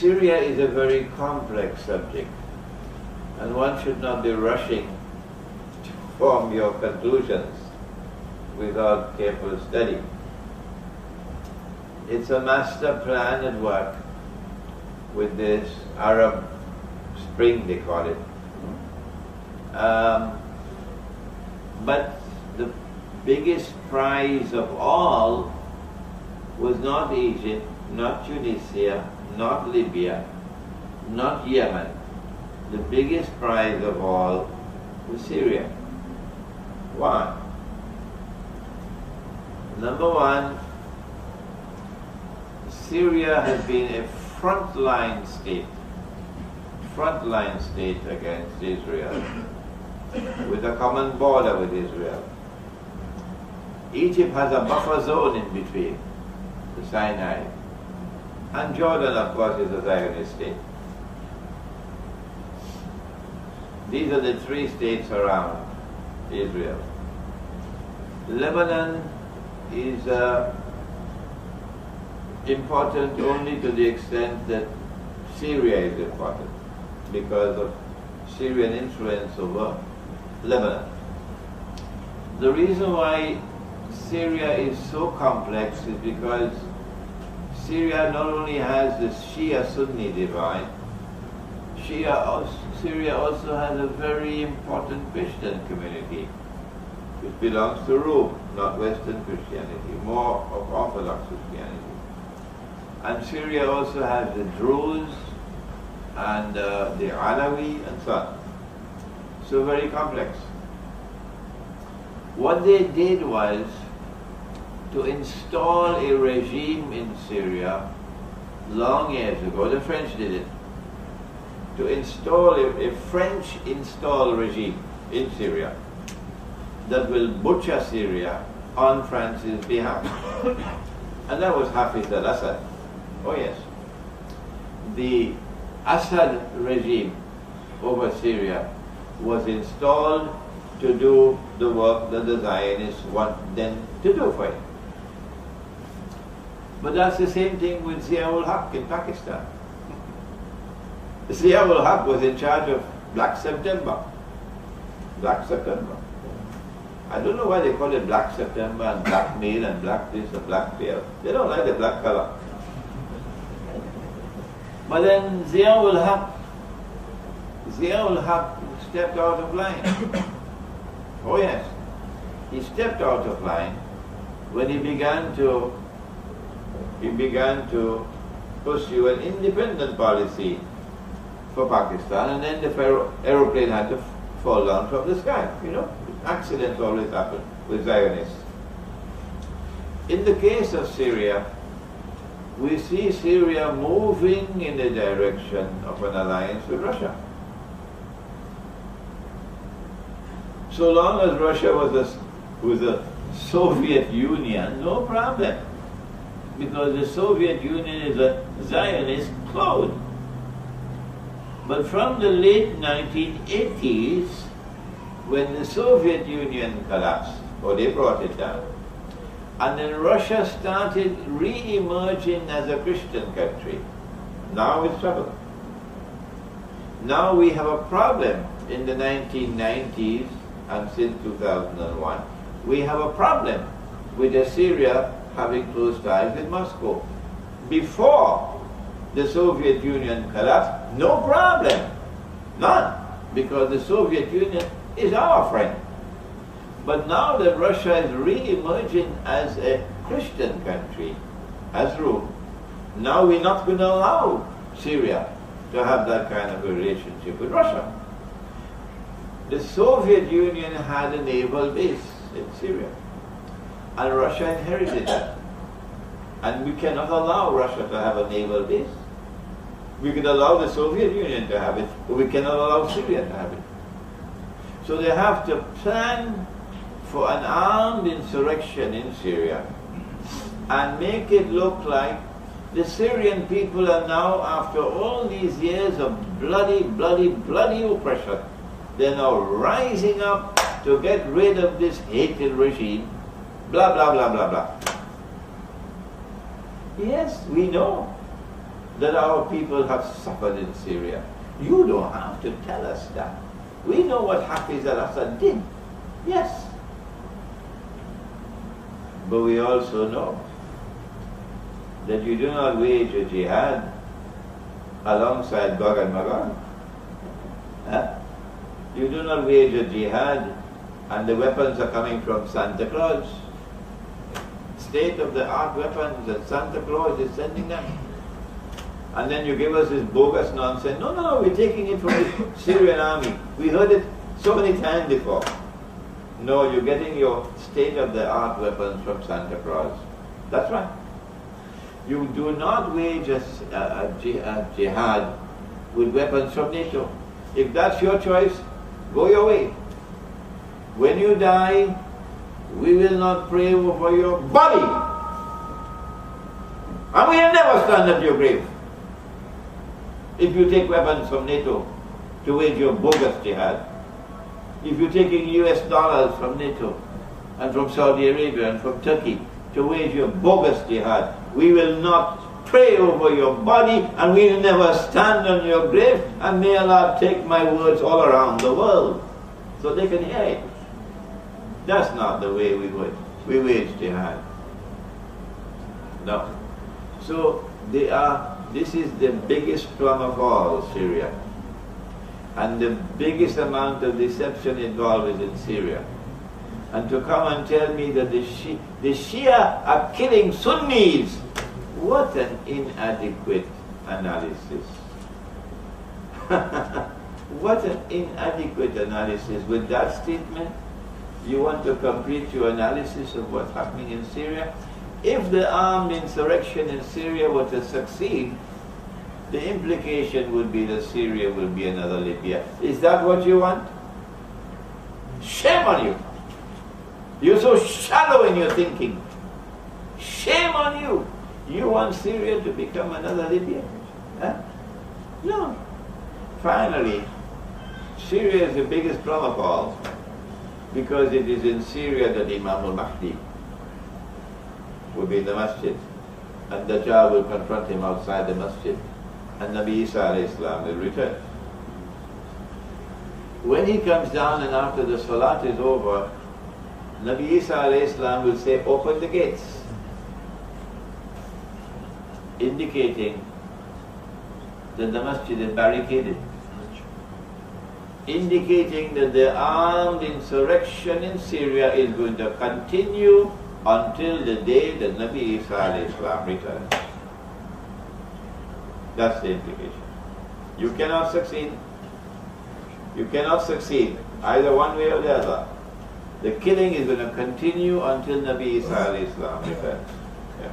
Syria is a very complex subject, and one should not be rushing to form your conclusions without careful study. It's a master plan at work with this Arab Spring, they call it. But the biggest prize of all was not Egypt, not Tunisia, not Libya, not Yemen. The biggest prize of all was Syria. Why? Number one, Syria has been a frontline state against Israel, with a common border with Israel. Egypt has a buffer zone in between, the Sinai, and Jordan, of course, is a Zionist state. These are the three states around Israel. Lebanon is important only to the extent that Syria is important, because of Syrian influence over Lebanon. The reason why Syria is so complex is because Syria not only has the Shia-Sunni divide, Syria also has a very important Christian community which belongs to Rome, not Western Christianity, more of Orthodox Christianity. And Syria also has the Druze and the Alawi and so on. So very complex. What they did was to install a regime in Syria long years ago. The French did it. To install a French-installed regime in Syria that will butcher Syria on France's behalf. And that was Hafiz al-Assad. Oh yes. The Assad regime over Syria was installed to do the work that the Zionists want them to do for it. But that's the same thing with Zia-ul-Haq in Pakistan. Zia-ul-Haq was in charge of Black September. Black September. I don't know why they call it Black September and Black Mail and Black this and Black Tail. They don't like the black color. But then Zia-ul-Haq stepped out of line. Oh yes, he stepped out of line when he began to pursue an independent policy for Pakistan, and then the aeroplane had to fall down from the sky. You know, accidents always happen with Zionists. In the case of Syria, we see Syria moving in the direction of an alliance with Russia. So long as Russia was a Soviet Union, no problem, because the Soviet Union is a Zionist clone. But from the late 1980s, when the Soviet Union collapsed, or they brought it down, and then Russia started re-emerging as a Christian country, now it's trouble. Now we have a problem in the 1990s and since 2001. We have a problem with Syria having close ties with Moscow. Before the Soviet Union collapsed, no problem, none, because the Soviet Union is our friend. But now that Russia is re-emerging as a Christian country, as Rome, now we're not going to allow Syria to have that kind of a relationship with Russia. The Soviet Union had a naval base in Syria, and Russia inherited that. And we cannot allow Russia to have a naval base. We can allow the Soviet Union to have it, but we cannot allow Syria to have it. So they have to plan for an armed insurrection in Syria and make it look like the Syrian people are now, after all these years of bloody oppression, they're now rising up to get rid of this hated regime, blah, blah, blah, blah, blah. Yes, we know. that our people have suffered in Syria. You don't have to tell us that. We know what Hafiz al-Assad did. Yes. But we also know that you do not wage a jihad alongside Gog and Magog. Huh? You do not wage a jihad and the weapons are coming from Santa Claus. State-of-the-art weapons that Santa Claus is sending them. And then you give us this bogus nonsense. No, we're taking it from the Syrian army. We heard it so many times before. No, you're getting your state-of-the-art weapons from Santa Claus. That's right. You do not wage a jihad with weapons from NATO. If that's your choice, go your way. When you die, we will not pray over your body. And we will never stand at your grave. If you take weapons from NATO to wage your bogus jihad, if you're taking US dollars from NATO and from Saudi Arabia and from Turkey to wage your bogus jihad, we will not pray over your body and we will never stand on your grave, and may Allah take my words all around the world so they can hear it. That's not the way we wage jihad. No. So this is the biggest plum of all, Syria. And the biggest amount of deception involved is in Syria. And to come and tell me that the Shia are killing Sunnis, what an inadequate analysis. What an inadequate analysis. With that statement, you want to complete your analysis of what's happening in Syria? If the armed insurrection in Syria were to succeed, the implication would be that Syria will be another Libya. Is that what you want? Shame on you. You're so shallow in your thinking. Shame on you. You want Syria to become another Libya? Huh? No. Finally, Syria is the biggest plum of all, because it is in Syria that Imam al-Mahdi will be in the masjid, and Dajjal will confront him outside the masjid, and Nabi Isa alayhi salam will return. When he comes down and after the salat is over, Nabi Isa alayhi salam will say, open the gates, indicating that the masjid is barricaded, indicating that the armed insurrection in Syria is going to continue until the day that Nabi Isa alayhi salam returns. That's the implication. You cannot succeed. You cannot succeed either one way or the other. The killing is going to continue until Nabi Isa alayhi salam returns. Yeah.